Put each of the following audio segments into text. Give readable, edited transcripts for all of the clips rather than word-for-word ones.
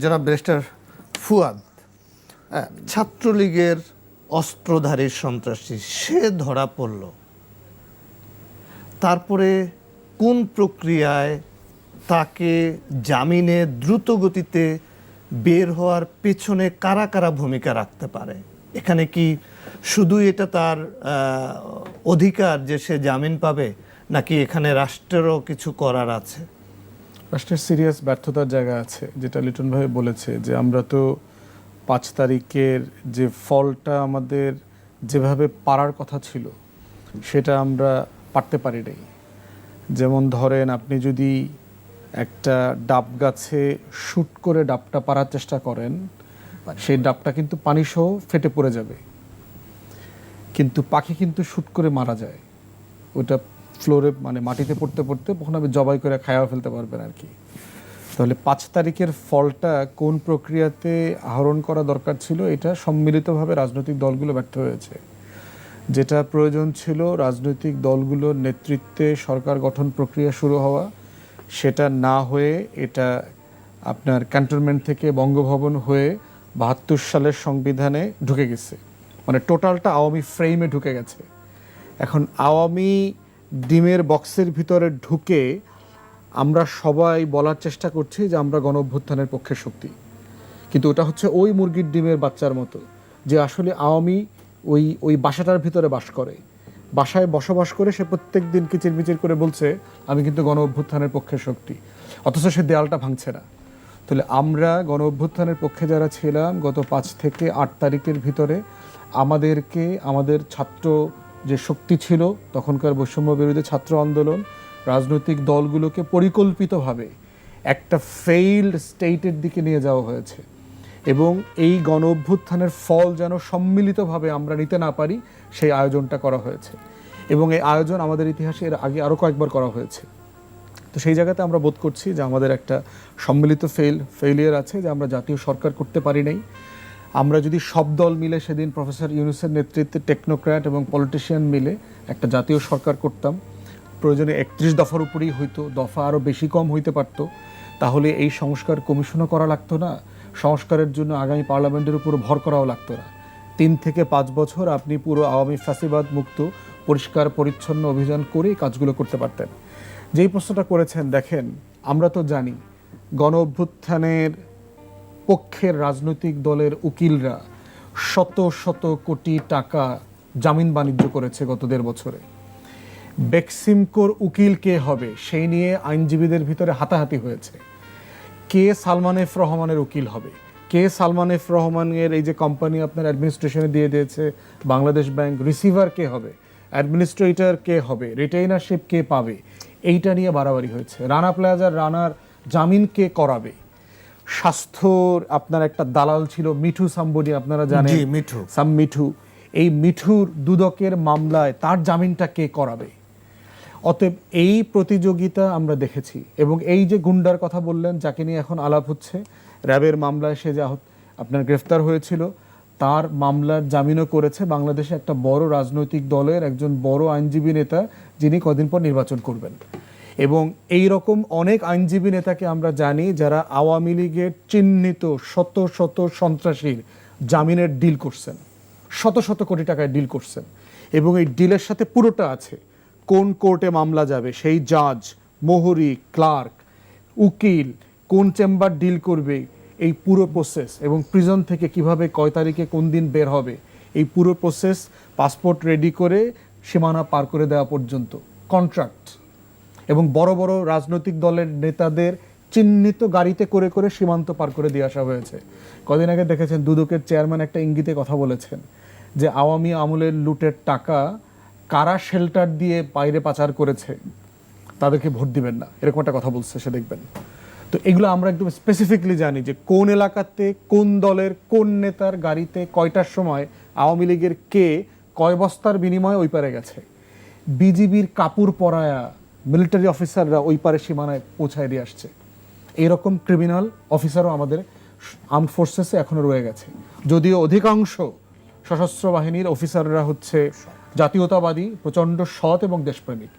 জনাব ব্যারিস্টার ফুয়াদ, ছাত্রলীগের অস্ত্রধারী সন্ত্রাসী সে ধরা পড়ল, তারপরে কোন প্রক্রিয়ায় তাকে জামিনে দ্রুত গতিতে বের হওয়ার পেছনে কারা কারা ভূমিকা রাখতে পারে? এখানে কি শুধু এটা তার অধিকার যে সে জামিন পাবে, নাকি এখানে রাষ্ট্রেরও কিছু করার আছে? রাষ্ট্রের সিরিয়াস ব্যর্থতার জায়গা আছে, যেটা লিটন ভাই বলেছে যে আমরা তো 5 তারিখের যে ফলটা আমাদের যেভাবে পারার কথা ছিল সেটা আমরা পারতে পারি নাই। যেমন ধরেন, আপনি যদি একটা ডাব গাছে শুট করে ডাবটা পারার চেষ্টা করেন, সেই ডাবটা কিন্তু পানিসহ ফেটে পড়ে যাবে, কিন্তু পাখি কিন্তু শুট করে মারা যায়। ওটা ফ্লোরে মানে মাটিতে পড়তে পড়তে কখন আপনি জবাই করে খাওয়া ফেলতে পারবেন আর কি। তাহলে 5 তারিখের ফলটা কোন প্রক্রিয়াতে আহরণ করা দরকার ছিল, এটা সম্মিলিতভাবে রাজনৈতিক দলগুলো ব্যর্থ হয়েছে। যেটা প্রয়োজন ছিল রাজনৈতিক দলগুলোর নেতৃত্বে সরকার গঠন প্রক্রিয়া শুরু হওয়া, সেটা না হয়ে এটা আপনার ক্যান্টনমেন্ট থেকে বঙ্গভবন হয়ে 72 সালের সংবিধানে ঢুকে গেছে, মানে টোটালটা আওয়ামী ফ্রেমে ঢুকে গেছে। এখন আওয়ামী ডিমের বক্সের ভিতরে ঢুকে আমরা সবাই বলার চেষ্টা করছি যে আমরা গণ অভ্যুত্থানের পক্ষে শক্তি, কিন্তু ওটা হচ্ছে ওই মুরগির ডিমের বাচ্চার মতো, যে আসলে আওয়ামী ওই বাসাটার ভিতরে বাস করে, বাসায় বসবাস করে সে প্রত্যেক দিন কিচিরমিচির করে বলছে আমি কিন্তু গণ অভ্যুত্থানের পক্ষে শক্তি, অথচ সে দেয়ালটা ভাঙছে না। তাহলে আমরা গণ অভ্যুত্থানের পক্ষে যারা ছিলাম গত 5 থেকে 8 তারিখের ভিতরে আমাদেরকে আমাদের ছাত্র যে শক্তি ছিল তখনকার বৈষম্য বিরোধী ছাত্র আন্দোলন, রাজনৈতিক দলগুলোকে পরিকল্পিতভাবে একটা ফেইল্ড স্টেটের দিকে নিয়ে যাওয়া হয়েছে, এবং এই গণ অভ্যুত্থানের ফল যেন সম্মিলিতভাবে আমরা নিতে না পারি সেই আয়োজনটা করা হয়েছে। এবং এই আয়োজন আমাদের ইতিহাসে এর আগে আরও কয়েকবার করা হয়েছে। তো সেই জায়গাতে আমরা বোধ করছি যে আমাদের একটা সম্মিলিত ফেইলিয়ার আছে, যে আমরা জাতীয় সরকার করতে পারি নাই। আমরা যদি সব দল মিলে সেদিন প্রফেসর ইউনূসের নেতৃত্বে টেকনোক্র্যাট এবং পলিটিশিয়ান মিলে একটা জাতীয় সরকার করতাম, প্রয়োজনে 31 দফার উপরেই হইতো, দফা আরও বেশি কম হইতে পারতো, তাহলে এই সংস্কার কমিশনও করা লাগতো না, সংস্কারের জন্য আগামী পার্লামেন্টের উপর ভর করাও লাগতো না। 3 থেকে 5 বছর আপনি পুরো আওয়ামী ফ্যাসিবাদ মুক্ত পরিষ্কার পরিচ্ছন্ন অভিযান করে কাজগুলো করতে পারতেন। যেই প্রশ্নটা করেছেন, দেখেন আমরা তো জানি গণ অভ্যুত্থানের পক্ষের রাজনৈতিক দলের উকিলরা শত শত কোটি টাকা জামিন বাণিজ্য করেছে গত 1.5 বছরে। বেক্সিমকোর উকিল কে হবে সেই নিয়ে আইনজীবীদের ভিতরে হাতাহাতি হয়েছে। কে সালমান এফ রহমানের উকিল হবে, কে সালমান এফ রহমানের এই যে কোম্পানি আপনার অ্যাডমিনিস্ট্রেশনে দিয়ে দিয়েছে বাংলাদেশ ব্যাংক, রিসিভার কে হবে, অ্যাডমিনিস্ট্রেটর কে হবে, রিটেইনারশিপ কে পাবে, এইটা নিয়ে বাড়াবাড়ি হয়েছে। রানা প্লাজার রানার জামিন কে করাবে, স্বাস্থ্যর আপনার একটা দালাল ছিল মিঠু সাম্বডি, আপনারা জানেন মিঠু, এই মিঠুর দুদকের মামলায় তার জামিনটা কে করাবে। অতএব এই প্রতিযোগিতা আমরা দেখেছি। এবং এই যে গুন্ডার কথা বললেন, যাকে নিয়ে এখন আলাপ হচ্ছে, র্যাবের মামলায় সে যা আপনার গ্রেফতার হয়েছিল, তার মামলার জামিনও করেছে বাংলাদেশে একটা বড় রাজনৈতিক দলের একজন বড় আইনজীবী নেতা, যিনি কদিন পর নির্বাচন করবেন। এবং এই রকম অনেক আইনজীবী নেতাকে আমরা জানি যারা আওয়ামী লীগের চিহ্নিত শত শত সন্ত্রাসীর জামিনের ডিল করছেন, শত শত কোটি টাকায় ডিল করছেন। এবং এই ডিলের সাথে পুরোটা আছে, কোন কোর্টে মামলা যাবে, সেই জাজ, মোহরি, ক্লার্ক, উকিল, কোন চেম্বার ডিল করবে, এই পুরো প্রসেস, এবং প্রিজন থেকে কিভাবে কয় তারিখে কোন দিন বের হবে, এই পুরো প্রসেস, পাসপোর্ট রেডি করে সীমানা পার করে দেওয়া পর্যন্ত কন্ট্রাক্ট। এবং বড় বড় রাজনৈতিক দলের নেতাদের চিহ্নিত গাড়িতে করে করে সীমান্ত পার করে দিয়ে আসা হয়েছে। কদিন আগে দেখেছেন দুদকের চেয়ারম্যান একটা ইঙ্গিতে কথা বলেছেন যে আওয়ামী আমলের লুটের টাকা কারা শেল্টার দিয়ে বাইরে পাচার করেছে তাদেরকে ভোট দিবেন না, এরকম একটা কথা বলছে, সে দেখবেন। তো এগুলো আমরা একদম স্পেসিফিকলি জানি যে কোন এলাকাতে কোন দলের কোন নেতার গাড়িতে কয়টার সময় আওয়ামী লীগের কে কয় বস্তার বিনিময়ে ওই পারে গেছে। বিজিবির কাপুর পরায়া মিলিটারি অফিসাররা ওই পারে সীমানায় পৌঁছায় দিয়ে আসছে। এইরকম ক্রিমিনাল অফিসারও আমাদের আর্মড ফোর্সেসে এখনও রয়ে গেছে, যদিও অধিকাংশ সশস্ত্র বাহিনীর অফিসাররা হচ্ছে জাতীয়তাবাদী, প্রচণ্ড সৎ এবং দেশপ্রেমিক।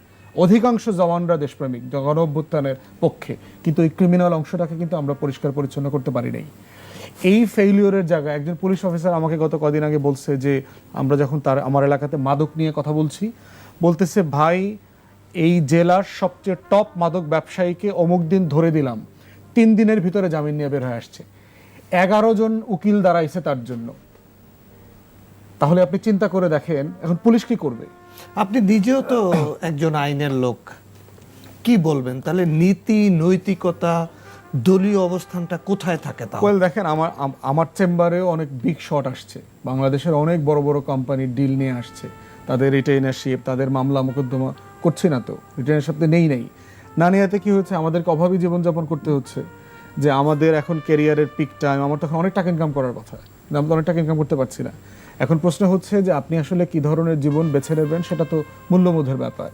অধিকাংশ জওয়ানরা দেশপ্রেমিক, গণ অভ্যুত্থানের পক্ষে, কিন্তু এই ক্রিমিনাল অংশটাকে কিন্তু আমরা পরিষ্কার পরিচ্ছন্ন করতে পারি নাই। এই ফেইলিওরের জায়গায় একজন পুলিশ অফিসার আমাকে গত কদিন আগে বলছে যে আমরা যখন আমার এলাকাতে মাদক নিয়ে কথা বলছি, বলতেছে ভাই এই জেলার সবচেয়ে টপ মাদক ব্যবসায়ীকে অমুক দিন ধরে দিলাম, 3 দিনের ভিতরে জামিন নিয়ে বের হয়ে আসছে, 11 জন উকিল দাঁড়াইছে তার জন্য। তাহলে আপনি চিন্তা করে দেখেন এখন পুলিশ কি করবে? আপনি নিজেও তো একজন আইনের লোক, কি বলবেন তাহলে নীতি নৈতিকতা দলীয় অবস্থানটা কোথায় থাকে? তা ওয়েল দেখেন, আমার চেম্বারেও অনেক বিগ শট আসছে, বাংলাদেশের অনেক বড় বড় কোম্পানির ডিল নিয়ে আসছে, তাদের রিটেইনারশিপ, তাদের মামলা মোকদ্দমা করছি না তো, রিটেইনারশিপ নেই। নানিয়াতে কি হচ্ছে, আমাদেরকে অভাবী জীবনযাপন করতে হচ্ছে, যে আমাদের এখন ক্যারিয়ারের পিক টাইম, আমার তখন অনেক টাকা ইনকাম করার কথা, আমরা তো অনেক টাকা ইনকাম করতে পারছি না। এখন প্রশ্ন হচ্ছে যে আপনি আসলে কি ধরনের জীবন বেছে নেবেন, সেটা তো মূল্যবোধের ব্যাপার।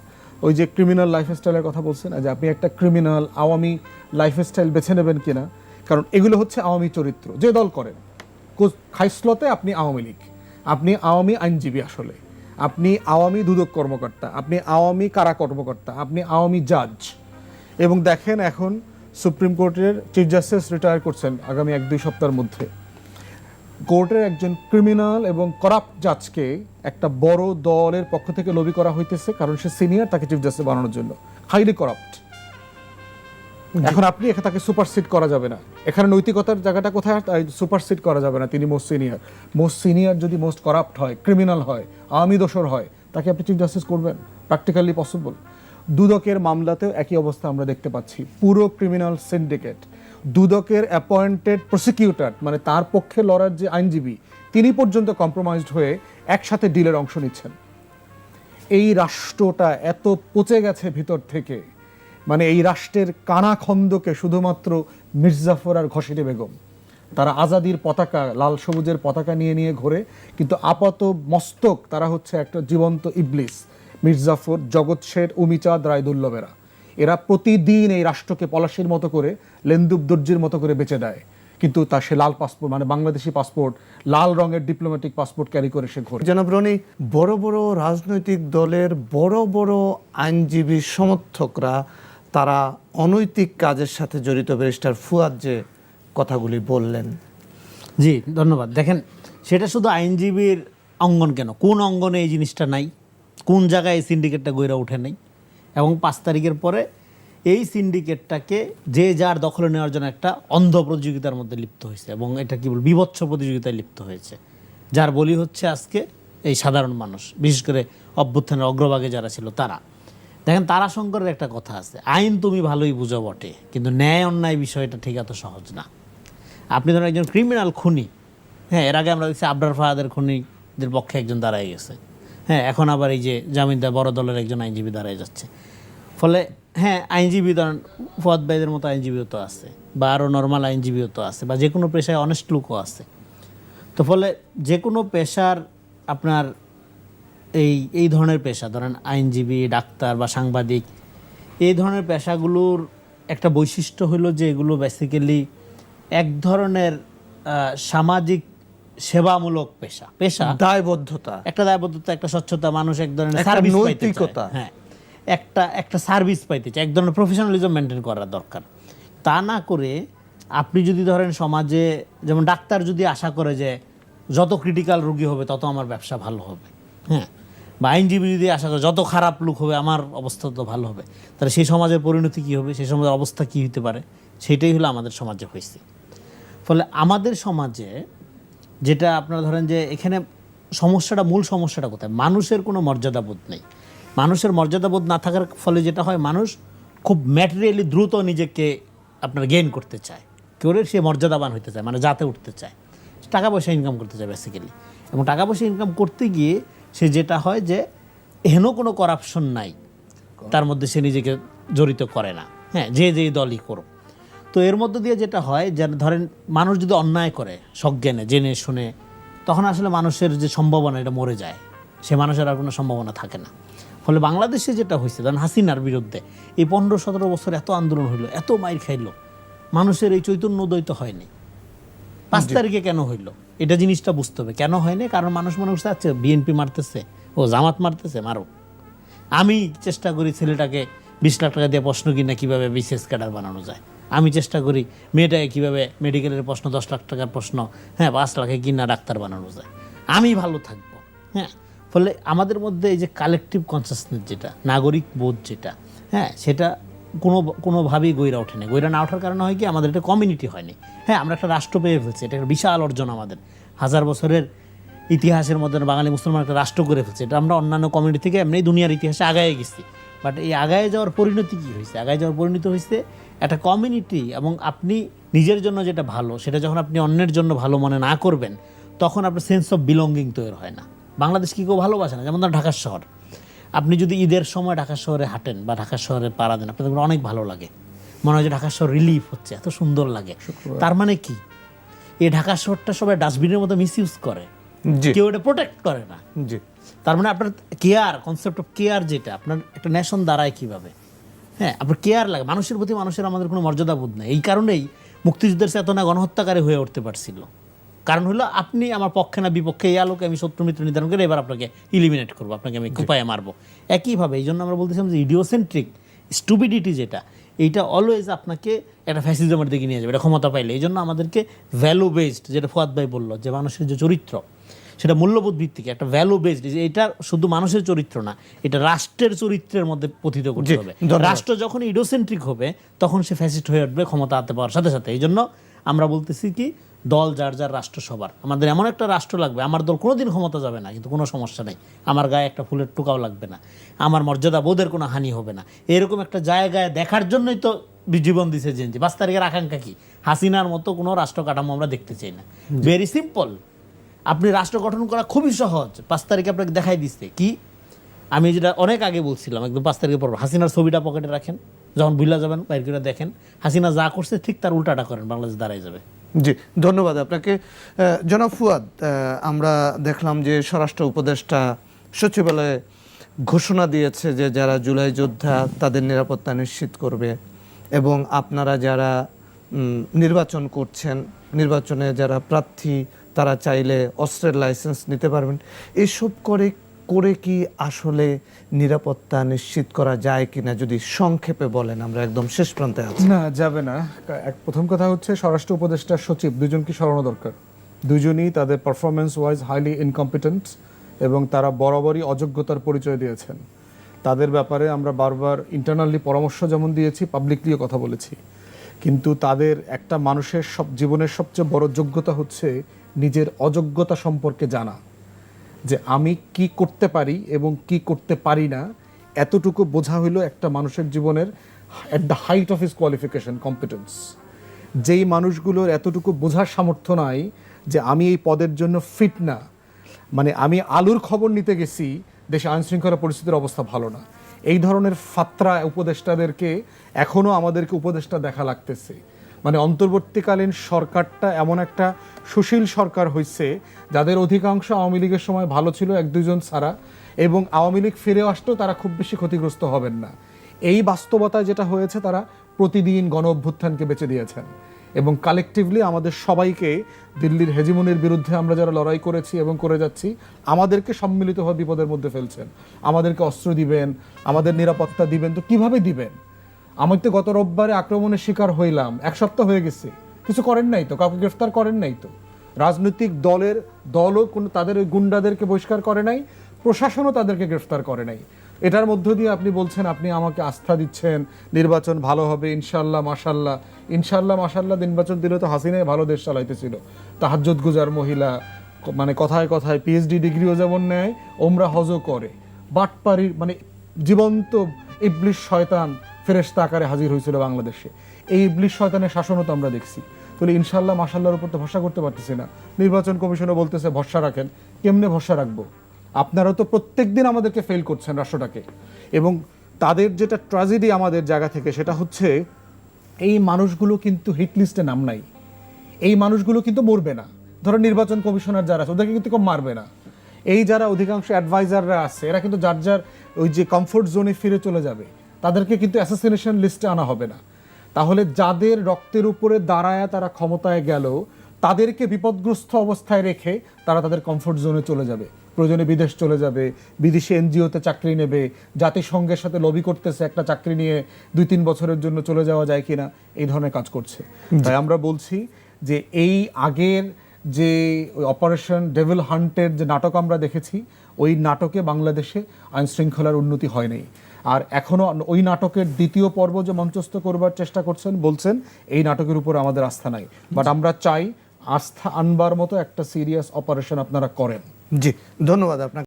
ওই যে ক্রিমিনাল লাইফস্টাইলের কথা বলছেন, যে আপনি একটা ক্রিমিনাল আওয়ামী লাইফস্টাইল বেছে নেবেন কিনা, কারণ এগুলো হচ্ছে আওয়ামী চরিত্র, যে দল করেন খাইসলতে আপনি আওয়ামী লীগ, আপনি আওয়ামী আইনজীবী, আসলে আপনি আওয়ামী দুদক কর্মকর্তা, আপনি আওয়ামী কারা কর্মকর্তা, আপনি আওয়ামী জাজ। এবং দেখেন এখন সুপ্রিম কোর্টের চিফ জাস্টিস রিটায়ার করছেন আগামী 1-2 সপ্তাহের মধ্যে। কোর্টের একজন ক্রিমিনাল এবং করাপ্ট জাজকে একটা বড় দলের পক্ষ থেকে লবি করা হইতেছে, কারণ সে সিনিয়র, তাকে চিফ জাস্টিস বানানোর জন্য, হাইলি করাপ্ট। এখন আপনি তাকে সুপারসিড করা যাবে না, এখানে নৈতিকতার জায়গাটা কোথায়? সুপারসিড করা যাবে না, তিনি মোস্ট সিনিয়র যদি মোস্ট করাপ্ট হয়, ক্রিমিনাল হয়, আওয়ামী দোসর হয়, তাকে আপনি চিফ জাস্টিস করবেন? Practically possible. দুদকের মামলাতেও একই অবস্থা আমরা দেখতে পাচ্ছি, পুরো ক্রিমিনাল সিন্ডিকেট, দুদকের অ্যাপয়েন্টেড প্রসিকিউটর, মানে তার পক্ষে লড়ার যে আইনজীবী, তিনি পর্যন্ত কম্প্রোমাইজড হয়ে একসাথে ডিলের অংশ নিচ্ছেন। এই রাষ্ট্রটা এত পচে গেছে ভিতর থেকে, মানে এই রাষ্ট্রের কানা খন্দকে শুধুমাত্র মির্জাফর আর ঘসেটে বেগম, তারা আজাদির পতাকা, লাল সবুজের পতাকা নিয়ে নিয়ে ঘোরে, কিন্তু আপাত মস্তক তারা হচ্ছে একটা জীবন্ত ইবলিস। মির্জাফর, জগৎ শেঠ, উমিচাঁদ, রায়দুল্লভেরা, এরা প্রতিদিন এই রাষ্ট্রকে পলাশির মতো করে, লেন্দুব দর্জির মতো করে বেচে দেয়, কিন্তু তা সে লাল পাসপোর্ট, মানে বাংলাদেশি পাসপোর্ট, লাল রঙের ডিপ্লোম্যাটিক পাসপোর্ট ক্যারি করে সে ঘোরে। জনাব রনি, বড় বড় রাজনৈতিক দলের বড় বড় আইনজীবী সমর্থকরা তারা অনৈতিক কাজের সাথে জড়িত, ব্যারিস্টার ফুয়াদ যে কথাগুলি বললেন। জি ধন্যবাদ। দেখেন, সেটা শুধু আইনজীবীর অঙ্গন কেন, কোন অঙ্গনে এই জিনিসটা নাই, কোন জায়গায় এই সিন্ডিকেটটা গইরা ওঠে নাই, এবং 5 তারিখের পরে এই সিন্ডিকেটটাকে যে যার দখলে নেওয়ার জন্য একটা অন্ধ প্রতিযোগিতার মধ্যে লিপ্ত হয়েছে, এবং এটা কি বল বিভৎস প্রতিযোগিতায় লিপ্ত হয়েছে, যার বলি হচ্ছে আজকে এই সাধারণ মানুষ, বিশেষ করে অভ্যুত্থানের অগ্রভাগে যারা ছিল তারা। দেখেন, তারাশঙ্করের একটা কথা আছে, আইন তুমি ভালোই বুঝো বটে, কিন্তু ন্যায় অন্যায় বিষয়টা ঠিক এত সহজ না। আপনি ধরেন একজন ক্রিমিনাল খুনি, হ্যাঁ, এর আগে আমরা দেখছি আবরার ফাহাদের খুনিদের পক্ষে একজন দাঁড়ায় গেছে, হ্যাঁ, এখন আবার এই যে জামিনদার বড় দলের একজন আইনজীবী দাঁড়ায় যাচ্ছে। ফলে হ্যাঁ, আইনজীবী ধরেন ফুয়াদ ভাইদের মতো আইনজীবীও তো আছে, বা আরও নর্মাল আইনজীবীও তো আছে, বা যে কোনো পেশায় অনেস্ট লোকও আছে। তো ফলে যে কোনো পেশার আপনার এই ধরনের পেশা, ধরেন আইনজীবী, ডাক্তার বা সাংবাদিক, এই ধরনের পেশাগুলোর একটা বৈশিষ্ট্য হলো যে এগুলো বেসিক্যালি এক ধরনের সামাজিক সেবামূলক পেশা, দায়বদ্ধতা, একটা দায়বদ্ধতা, একটা স্বচ্ছতা, মানুষ এক ধরনের একটা সার্ভিস পাইতে নৈতিকতা। চায়, হ্যাঁ, একটা সার্ভিস পাইতে চায়, এক ধরনের প্রফেশনালিজম মেনটেন করা দরকার। তা না করে আপনি যদি ধরেন সমাজে, যেমন ডাক্তার যদি আশা করে যে যত ক্রিটিক্যাল রোগী হবে তত আমার ব্যবসা ভালো হবে, হ্যাঁ, বা আইনজীবী যদি আশা করে যত খারাপ লোক হবে আমার অবস্থা তত ভালো হবে, তাহলে সেই সমাজের পরিণতি কী হবে, সেই সমাজের অবস্থা কী হতে পারে, সেটাই হলো আমাদের সমাজে হয়েছে। ফলে আমাদের সমাজে যেটা আপনারা ধরেন যে এখানে সমস্যাটা, মূল সমস্যাটা কোথায়, মানুষের কোনো মর্যাদাবোধ নেই। মানুষের মর্যাদাবোধ না থাকার ফলে যেটা হয়, মানুষ খুব ম্যাটেরিয়ালি দ্রুত নিজেকে আপনার গেইন করতে চায়, করে সে মর্যাদাবান হইতে চায়, মানে যাতে উঠতে চায়, টাকা পয়সা ইনকাম করতে চায় বেসিক্যালি। এবং টাকা পয়সা ইনকাম করতে গিয়ে সে যেটা হয় যে এহেন কোনো করাপশন নাই তার মধ্যে সে নিজেকে জড়িত করে না, হ্যাঁ, যে যেই দলই করুক। তো এর মধ্য দিয়ে যেটা হয় যে ধরেন মানুষ যদি অন্যায় করে সজ্ঞানে জেনে শুনে, তখন আসলে মানুষের যে সম্ভাবনা এটা মরে যায়, সে মানুষের আর কোনো সম্ভাবনা থাকে না। ফলে বাংলাদেশে যেটা হয়েছে, ধরেন হাসিনার বিরুদ্ধে এই 15-17 বছর এত আন্দোলন হইলো, এত মাইর খাইলো, মানুষের এই চৈতন্য উদয় তো হয়নি। 5 তারিখে কেন হইলো এটা জিনিসটা বুঝতে হবে, কেন হয়নি? কারণ মানুষ মনে করছে আচ্ছা বিএনপি মারতেছে, ও জামাত মারতেছে, মারো। আমি চেষ্টা করি ছেলেটাকে 20 লাখ টাকা দিয়ে প্রশ্ন কিনা কীভাবে বিসিএস ক্যাডার বানানো যায়, আমি চেষ্টা করি মেয়েটাকে কীভাবে মেডিকেলের প্রশ্ন 10 লাখ টাকার প্রশ্ন 5 লাখে কিনা ডাক্তার বানানো যায়, আমি ভালো থাকবো। ফলে আমাদের মধ্যে এই যে কালেকটিভ কনসাসনেস যেটা, নাগরিক বোধ যেটা, সেটা কোনোভাবেই গইরা ওঠেনি। গইরা না ওঠার কারণে হয় কি, আমাদের একটা কমিউনিটি হয়নি। আমরা একটা রাষ্ট্র পেয়ে ফেলছি, এটা একটা বিশাল অর্জন আমাদের। 1000 বছরের ইতিহাসের মধ্যে বাঙালি মুসলমান একটা রাষ্ট্র করে ফেলছে, এটা আমরা অন্যান্য কমিউনিটি থেকে এমনি দুনিয়ার ইতিহাসে আগায় গেছি। বাট এই আগায় যাওয়ার পরিণতি কী হয়েছে? আগায় যাওয়ার পরিণতি হয়েছে একটা কমিউনিটি, এবং আপনি নিজের জন্য যেটা ভালো সেটা যখন আপনি অন্যের জন্য ভালো মনে না করবেন, তখন আপনার সেন্স অফ বিলঙ্গিং তৈরি হয় না। বাংলাদেশ কি কেউ ভালোবাসে না? যেমন ধর ঢাকার শহর, আপনি যদি ঈদের সময় ঢাকা শহরে হাঁটেন বা ঢাকা শহরে পাড়া দেন, আপনাদের অনেক ভালো লাগে, মনে হয় যে ঢাকা শহর রিলিফ হচ্ছে, এত সুন্দর লাগে। তার মানে কি, এই ঢাকা শহরটা সবাই ডাস্টবিনের মতো মিস ইউজ করে, কেউ এটা প্রোটেক্ট করে না। তার মানে আপনার কেয়ার, কনসেপ্ট অফ কেয়ার যেটা, আপনার একটা নেশন দাঁড়ায় কীভাবে, আপনার কেয়ার লাগে মানুষের প্রতি। মানুষের আমাদের কোনো মর্যাদা বোধ নেই। এই কারণেই মুক্তিযুদ্ধের চেতনা গণহত্যাকারী হয়ে উঠতে পারছিল। কারণ হলো আপনি আমার পক্ষে না বিপক্ষে, এই আলোকে আমি শত্রু মিত্র নির্ধারণ করে এবার আপনাকে ইলিমিনেট করবো, আপনাকে আমি কুপায়ে মারবো। একইভাবে এই জন্য আমরা বলতেছিলাম যে ইডিওসেন্ট্রিক স্টুপিডিটি যেটা, এইটা অলওয়েজ আপনাকে একটা ফ্যাসিজমের দিকে নিয়ে যাবে, এটা ক্ষমতা পাইলে। এই জন্য আমাদেরকে ভ্যালু বেসড, যেটা ফুয়াদ ভাই বললো, যে মানুষের যে চরিত্র সেটা মূল্যবোধ ভিত্তিক, একটা ভ্যালু বেসড। এটা শুধু মানুষের চরিত্র না, এটা রাষ্ট্রের চরিত্রের মধ্যে পতিত করতে হবে। রাষ্ট্র যখন ইডিওসেন্ট্রিক হবে তখন সে ফ্যাসিস্ট হয়ে উঠবে ক্ষমতা হাতে পাওয়ার সাথে সাথে। এই জন্য আমরা বলতেছি কি, দল যার যার, রাষ্ট্র সবার। আমাদের এমন একটা রাষ্ট্র লাগবে, আমার দল কোনোদিন ক্ষমতা যাবে না কিন্তু কোনো সমস্যা নেই, আমার গায়ে একটা ফুলের টোকাও লাগবে না, আমার মর্যাদা বোধের কোনো হানি হবে না, এরকম একটা জায়গায় দেখার জন্যই তো জীবন দিছে জেনজি। 5 তারিখের আকাঙ্ক্ষা কি? হাসিনার মতো কোনো রাষ্ট্র কাঠামো আমরা দেখতে চাই না। ভেরি সিম্পল, আপনি রাষ্ট্র গঠন করা খুবই সহজ। 5 তারিখে আপনাকে দেখাই দিচ্ছে কি, আমি যেটা অনেক আগে বলছিলাম, একদম 5 তারিখের পর হাসিনার ছবিটা পকেটে রাখেন, যখন ভুলা যাবেন বাইর করে দেখেন, হাসিনা যা করছে ঠিক তার উল্টাটা করেন, বাংলাদেশ দাঁড়াই যাবে। জি, ধন্যবাদ আপনাকে। জনাব ফুয়াদ, আমরা দেখলাম যে স্বরাষ্ট্র উপদেষ্টা সচিবালয়ে ঘোষণা দিয়েছে যে যারা জুলাই যোদ্ধা তাদের নিরাপত্তা নিশ্চিত করবে, এবং আপনারা যারা নির্বাচন করছেন, নির্বাচনে যারা প্রার্থী তারা চাইলে অস্ত্রের লাইসেন্স নিতে পারবেন। এসব করে কি আসলে নিরাপত্তা নিশ্চিত করা যায় কিনা, যদি সংক্ষেপে বলেন, আমরা একদম শেষ প্রান্তে আছি। না, যাবে না। প্রথম কথা হচ্ছে, স্বরাষ্ট্র উপদেষ্টা সচিব দুজনকে সরানো দরকার। দুজনই তাদের পারফরমেন্স ওয়াইজ হাইলি ইনকম্পিটেন্ট, এবং তারা বরাবরই অযোগ্যতার পরিচয় দিয়েছেন। তাদের ব্যাপারে আমরা বারবার ইন্টারনালি পরামর্শ যেমন দিয়েছি, পাবলিকলিও কথা বলেছি। কিন্তু তাদের একটা মানুষের জীবনের সবচেয়ে বড় যোগ্যতা হচ্ছে নিজের অযোগ্যতা সম্পর্কে জানা, যে আমি কি করতে পারি এবং কি করতে পারি না, এতটুকু বোঝা হইল একটা মানুষের জীবনের at the height of his qualification, competence. যেই মানুষগুলোর এতটুকু বোঝার সামর্থ্য নাই যে আমি এই পদের জন্য ফিট না, মানে আমি আলুর খবর নিতে গেছি, দেশে আইনশৃঙ্খলা পরিস্থিতির অবস্থা ভালো না, এই ধরনের ফাত্রা উপদেষ্টাদেরকে এখনও আমাদেরকে উপদেষ্টা দেখা লাগতেছে। মানে অন্তর্বর্তীকালীন সরকারটা এমন একটা সুশীল সরকার হয়েছে যাদের অধিকাংশ আওয়ামী লীগের সময় ভালো ছিল, 1-2 জন ছাড়া, এবং আওয়ামী লীগ ফিরে আসলেও তারা খুব বেশি ক্ষতিগ্রস্ত হবেন না। এই বাস্তবতায় যেটা হয়েছে, তারা প্রতিদিন গণ অভ্যুত্থানকে বেঁচে দিয়েছেন, এবং কালেকটিভলি আমাদের সবাইকে, দিল্লির হেজিমনির বিরুদ্ধে আমরা যারা লড়াই করেছি এবং করে যাচ্ছি, আমাদেরকে সম্মিলিতভাবে বিপদের মধ্যে ফেলছেন। আমাদেরকে অস্ত্র দিবেন, আমাদের নিরাপত্তা দিবেন, তো কিভাবে দিবেন? আমি তো গত রোববারে আক্রমণের শিকার হইলাম, 1 সপ্তাহ হয়ে গেছে, কিছু করেন নাই তো, কাউকে গ্রেফতার করেন নাই তো। রাজনৈতিক দলও কোনো তাদের ওই গুন্ডাদেরকে বহিষ্কার করে নাই, প্রশাসনও তাদেরকে গ্রেফতার করে নাই। এটার মধ্য দিয়ে আপনি বলছেন আপনি আমাকে আস্থা দিচ্ছেন, নির্বাচন ভালো হবে ইনশাল্লাহ মাশাল্লাহ। ইনশাল্লাহ মাশাল্লাহ নির্বাচন দিলে তো হাসিনাই ভালো দেশ চালাইতেছিল। তাহাজ্জুদ গুজার মহিলা, মানে কথায় কথায় পিএইচডি ডিগ্রিও যেমন নেয়, ওমরা হজও করে, বাটপাড়ির মানে জীবন্ত ইবলিশ শয়তান ফেরেশতা আকারে হাজির হয়েছিল বাংলাদেশে। এই ইবলিশ শয়তানের শাসনও তো আমরা দেখছি। তাহলে ইনশাল্লাহ মাশাল্লাহর উপর তো ভরসা করতে পারতেছি না। নির্বাচন কমিশনও বলতেছে ভরসা রাখেন, কেমনে ভরসা রাখবো? আপনারাও তো প্রত্যেক দিন আমাদেরকে ফেল করছেন রাষ্ট্রটাকে। এবং তাদের যেটা ট্র্যাজেডি আমাদের জায়গা থেকে, সেটা হচ্ছে এই মানুষগুলো কিন্তু হিটলিস্টে নাম নাই, এই মানুষগুলো কিন্তু মরবে না। ধরো নির্বাচন কমিশনার যারা আছে ওদেরকে কিন্তু কেউ মারবে না। এই যারা অধিকাংশ অ্যাডভাইজাররা আছে, এরা কিন্তু যার যার ওই যে কমফোর্ট জোনে ফিরে চলে যাবে, তাদেরকে কিন্তু অ্যাসাসিনেশন লিস্টে আনা হবে না। তাহলে যাদের রক্তের উপরে দাঁড়ায় তারা ক্ষমতায় গেল, তাদেরকে বিপদগ্রস্ত অবস্থায় রেখে তারা তাদের কমফোর্ট জোনে চলে যাবে। প্রয়োজনে বিদেশ চলে যাবে, বিদেশি এনজিওতে চাকরি নেবে, জাতিসংঘের সাথে লবি করতেছে একটা চাকরি নিয়ে 2-3 বছরের জন্য চলে যাওয়া যায় কিনা, এই ধরনের কাজ করছে। তাই আমরা বলছি যে এই আগের যে অপারেশন ডেভিল হান্টের যে নাটক আমরা দেখেছি, ওই নাটকে বাংলাদেশে আইন শৃঙ্খলার উন্নতি হয়নি। আর এখনো ওই নাটকের দ্বিতীয় পর্ব যে মঞ্চস্থ করবার চেষ্টা করছেন, বলছেন এই নাটকের উপর আমাদের আস্থা নাই, বাট আমরা চাই আস্থা আনবার মতো একটা সিরিয়াস অপারেশন আপনারা করেন। জি, ধন্যবাদ আপনাকে।